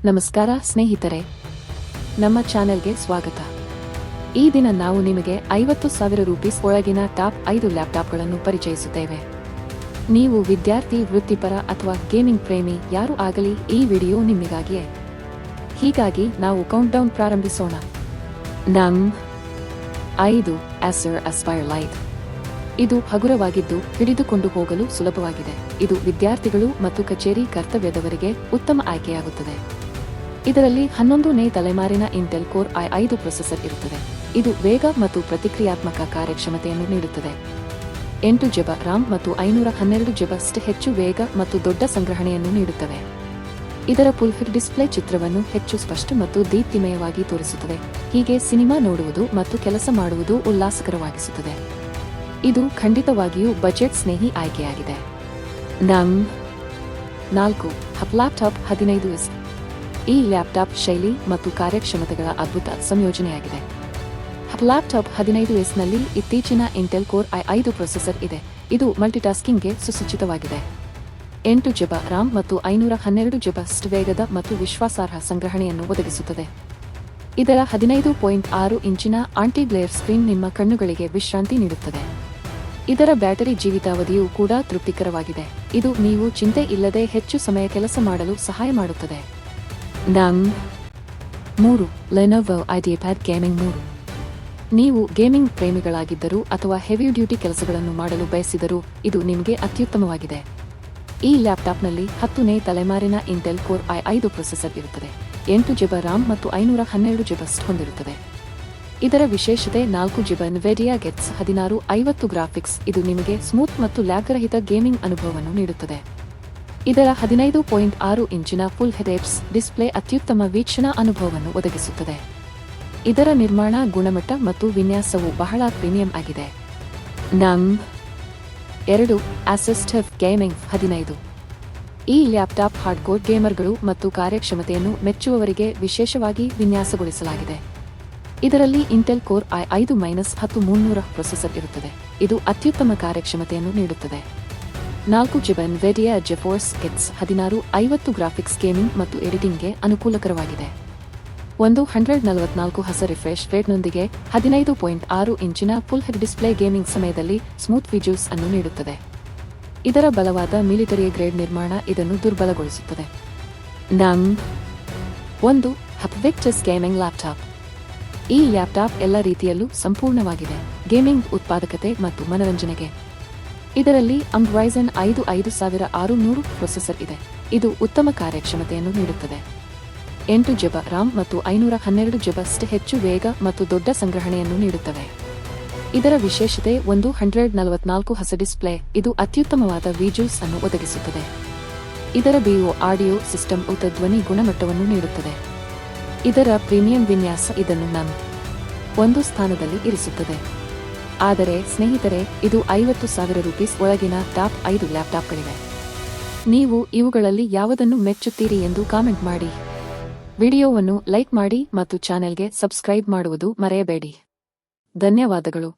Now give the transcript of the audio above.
ನಮಸ್ಕಾರ ಸ್ನೇಹಿತರೆ, ನಮ್ಮ ಚಾನೆಲ್ಗೆ ಸ್ವಾಗತ. ಈ ದಿನ ನಾವು ನಿಮಗೆ 50,000 ರೂಪೀಸ್ ಒಳಗಿನ ಟಾಪ್ 5 ಲ್ಯಾಪ್ಟಾಪ್ಗಳನ್ನು ಪರಿಚಯಿಸುತ್ತೇವೆ. ನೀವು ವಿದ್ಯಾರ್ಥಿ, ವೃತ್ತಿಪರ ಅಥವಾ ಗೇಮಿಂಗ್ ಪ್ರೇಮಿ ಯಾರು ಆಗಲಿ, ಈ ವಿಡಿಯೋ ನಿಮಗಾಗಿಯೇ. ಹೀಗಾಗಿ ನಾವು ಕೌಂಟ್ಡೌನ್ ಪ್ರಾರಂಭಿಸೋಣ. ನಂ 5 Acer Aspire Lite. ಇದು ಹಗುರವಾಗಿದ್ದು ಹಿಡಿದುಕೊಂಡು ಹೋಗಲು ಸುಲಭವಾಗಿದೆ. ಇದು ವಿದ್ಯಾರ್ಥಿಗಳು ಮತ್ತು ಕಚೇರಿ ಕರ್ತವ್ಯದವರಿಗೆ ಉತ್ತಮ ಆಯ್ಕೆಯಾಗುತ್ತದೆ. ಇದರಲ್ಲಿ 11ನೇ ತಲೆಮಾರಿನ ಇಂಟೆಲ್ ಕೋರ್ i5 ಪ್ರೊಸೆಸರ್ ಇರುತ್ತದೆ. ಇದು ವೇಗ ಮತ್ತು ಪ್ರತಿಕ್ರಿಯಾತ್ಮಕ ಕಾರ್ಯಕ್ಷಮತೆಯನ್ನು ನೀಡುತ್ತದೆ. 8 GB RAM ಮತ್ತು 512 GB ಹೆಚ್ಚು ವೇಗ ಮತ್ತು ದೊಡ್ಡ ಸಂಗ್ರಹಣೆಯನ್ನು ನೀಡುತ್ತವೆ. ಇದರ ಫುಲ್ ಹೆಡ್ ಡಿಸ್ಪ್ಲೇ ಚಿತ್ರವನ್ನು ಹೆಚ್ಚು ಸ್ಪಷ್ಟ ಮತ್ತು ದೀಪ್ತಿಮಯವಾಗಿ ತೋರಿಸುತ್ತದೆ. ಹೀಗೆ ಸಿನಿಮಾ ನೋಡುವುದು ಮತ್ತು ಕೆಲಸ ಮಾಡುವುದು ಉಲ್ಲಾಸಕರವಾಗಿಸುತ್ತದೆ. ಇದು ಖಂಡಿತವಾಗಿಯೂ ಬಜೆಟ್ ಸ್ನೇಹಿ ಆಯ್ಕೆಯಾಗಿದೆ. ನಂ 4 ಹಪ್ ಲ್ಯಾಪ್ಟಾಪ್ 15S. ಈ ಲ್ಯಾಪ್ಟಾಪ್ ಶೈಲಿ ಮತ್ತು ಕಾರ್ಯಕ್ಷಮತೆಗಳ ಅದ್ಭುತ ಸಂಯೋಜನೆಯಾಗಿದೆ. ಹಪ್ ಲ್ಯಾಪ್ಟಾಪ್ 15S ನಲ್ಲಿ ಇತ್ತೀಚಿನ ಇಂಟೆಲ್ ಕೋರ್ i5 ಪ್ರೊಸೆಸರ್ ಇದೆ. ಇದು ಮಲ್ಟಿಟಾಸ್ಕಿಂಗ್ಗೆ ಸುಸಜ್ಜಿತವಾಗಿದೆ. 8 GB RAM ಮತ್ತು 512 GB ವೇಗದ ಮತ್ತು ವಿಶ್ವಾಸಾರ್ಹ ಸಂಗ್ರಹಣೆಯನ್ನು ಒದಗಿಸುತ್ತದೆ. ಇದರ 15.6 ಇಂಚಿನ ಆಂಟಿ-ಗ್ಲೇರ್ ಸ್ಕ್ರೀನ್ ನಿಮ್ಮ ಕಣ್ಣುಗಳಿಗೆ ವಿಶ್ರಾಂತಿ ನೀಡುತ್ತದೆ. ಇದರ ಬ್ಯಾಟರಿ ಜೀವಿತಾವಧಿಯೂ ಕೂಡ ತೃಪ್ತಿಕರವಾಗಿದೆ. ಇದು ನೀವು ಚಿಂತೆ ಇಲ್ಲದೆ ಹೆಚ್ಚು ಸಮಯ ಕೆಲಸ ಮಾಡಲು ಸಹಾಯ ಮಾಡುತ್ತದೆ. ನಂ 3 Lenovo IdeaPad Gaming 3. ನೀವು ಗೇಮಿಂಗ್ ಪ್ರೇಮಿಗಳಾಗಿದ್ದರೂ ಅಥವಾ ಹೆವಿ ಡ್ಯೂಟಿ ಕೆಲಸಗಳನ್ನು ಮಾಡಲು ಬಯಸಿದರೂ ಇದು ನಿಮಗೆ ಅತ್ಯುತ್ತಮವಾಗಿದೆ. ಈ ಲ್ಯಾಪ್ಟಾಪ್ನಲ್ಲಿ 10ನೇ ತಲೆಮಾರಿನ ಇಂಟೆಲ್ ಕೋರ್ i5 ಪ್ರೊಸೆಸರ್ ಇರುತ್ತದೆ. 8 GB RAM ಮತ್ತು 512 GB ಹೊಂದಿರುತ್ತದೆ. ಇದರ ವಿಶೇಷತೆ 4 GB NVIDIA GeTS 1650 ಗ್ರಾಫಿಕ್ಸ್. ಇದು ನಿಮಗೆ ಸ್ಮೂತ್ ಮತ್ತು ಲ್ಯಾಗ್ರಹಿತ ಗೇಮಿಂಗ್ ಅನುಭವವನ್ನು ನೀಡುತ್ತದೆ. ಇದರ 15.6 ಇಂಚಿನ ಫುಲ್ ಹೆಡ್ ಡಿಸ್ಪ್ಲೇ ಅತ್ಯುತ್ತಮ ವೀಕ್ಷಣಾ ಅನುಭವವನ್ನು ಒದಗಿಸುತ್ತದೆ. ಇದರ ನಿರ್ಮಾಣ ಗುಣಮಟ್ಟ ಮತ್ತು ವಿನ್ಯಾಸವು ಬಹಳ ಪ್ರೀಮಿಯಂ ಆಗಿದೆ. ನಂ 2 Asus TUF Gaming 15. ಈ ಲ್ಯಾಪ್ಟಾಪ್ ಹಾರ್ಡ್ಕೋರ್ ಗೇಮರ್ಗಳು ಮತ್ತು ಕಾರ್ಯಕ್ಷಮತೆಯನ್ನು ಮೆಚ್ಚುವವರಿಗೆ ವಿಶೇಷವಾಗಿ ವಿನ್ಯಾಸಗೊಳಿಸಲಾಗಿದೆ. ಇದರಲ್ಲಿ ಇಂಟೆಲ್ ಕೋರ್ i5-10300 ಪ್ರೊಸೆಸರ್ ಇರುತ್ತದೆ. ಇದು ಅತ್ಯುತ್ತಮ ಕಾರ್ಯಕ್ಷಮತೆಯನ್ನು ನೀಡುತ್ತದೆ. 4 GB NVIDIA GeForce GeTS 1650 graphics gaming ಮತ್ತು ಎಡಿಟಿಂಗ್ಗೆ ಅನುಕೂಲಕರವಾಗಿದೆ. 144 ಹಸ ರಿಫ್ರೆಶ್ ರೇಟ್ನೊಂದಿಗೆ 15.6 ಇಂಚಿನ ಫುಲ್ ಹೆಡ್ ಡಿಸ್ಪ್ಲೇ ಗೇಮಿಂಗ್ ಸಮಯದಲ್ಲಿ ಸ್ಮೂತ್ ವಿಜುವಲ್ಸ್ ಅನ್ನು ನೀಡುತ್ತದೆ. ಇದರ ಬಲವಾದ ಮಿಲಿಟರಿ ಗ್ರೇಡ್ ನಿರ್ಮಾಣ ಇದನ್ನು ದುರ್ಬಲಗೊಳಿಸುತ್ತದೆ. ನಂ 1 Victus Gaming Laptop. ಈ ಲ್ಯಾಪ್ಟಾಪ್ ಎಲ್ಲ ರೀತಿಯಲ್ಲೂ ಸಂಪೂರ್ಣವಾಗಿದೆ. ಗೇಮಿಂಗ್, ಉತ್ಪಾದಕತೆ ಮತ್ತು ಮನರಂಜನೆಗೆ. ಇದರಲ್ಲಿ AMD Ryzen 5 5600 ಪ್ರೊಸೆಸರ್ ಇದೆ. ಇದು ಉತ್ತಮ ಕಾರ್ಯಕ್ಷಮತೆಯನ್ನು ನೀಡುತ್ತದೆ. 8 GB RAM ಮತ್ತು 512 GB ಹೆಚ್ಚು ವೇಗ ಮತ್ತು ದೊಡ್ಡ ಸಂಗ್ರಹಣೆಯನ್ನು ನೀಡುತ್ತವೆ. ಇದರ ವಿಶೇಷತೆ 144 ಹಸ ಡಿಸ್ಪ್ಲೇ. ಇದು ಅತ್ಯುತ್ತಮವಾದ ವಿಜುವಲ್ಸ್ ಅನ್ನು ಒದಗಿಸುತ್ತದೆ. ಇದರ BO ಆಡಿಯೋ ಸಿಸ್ಟಮ್ ಉತ್ತ ಧ್ವನಿ ಗುಣಮಟ್ಟವನ್ನು ನೀಡುತ್ತದೆ. ಇದರ ಪ್ರೀಮಿಯಂ ವಿನ್ಯಾಸ ಇದನ್ನು ನಂ 1 ಸ್ಥಾನದಲ್ಲಿ ಇರಿಸುತ್ತದೆ. ಆದರೆ ಸ್ನೇಹಿತರೆ, ಇದು 50,000 ರೂಪೀಸ್ ಒಳಗಿನ ಟಾಪ್ 5 ಲ್ಯಾಪ್ಟಾಪ್ಗಳಿವೆ. ನೀವು ಇವುಗಳಲ್ಲಿ ಯಾವುದನ್ನು ಮೆಚ್ಚುತ್ತೀರಿ ಎಂದು ಕಾಮೆಂಟ್ ಮಾಡಿ. ವಿಡಿಯೋವನ್ನು ಲೈಕ್ ಮಾಡಿ ಮತ್ತು ಚಾನೆಲ್ಗೆ ಸಬ್ಸ್ಕ್ರೈಬ್ ಮಾಡುವುದು ಮರೆಯಬೇಡಿ. ಧನ್ಯವಾದಗಳು.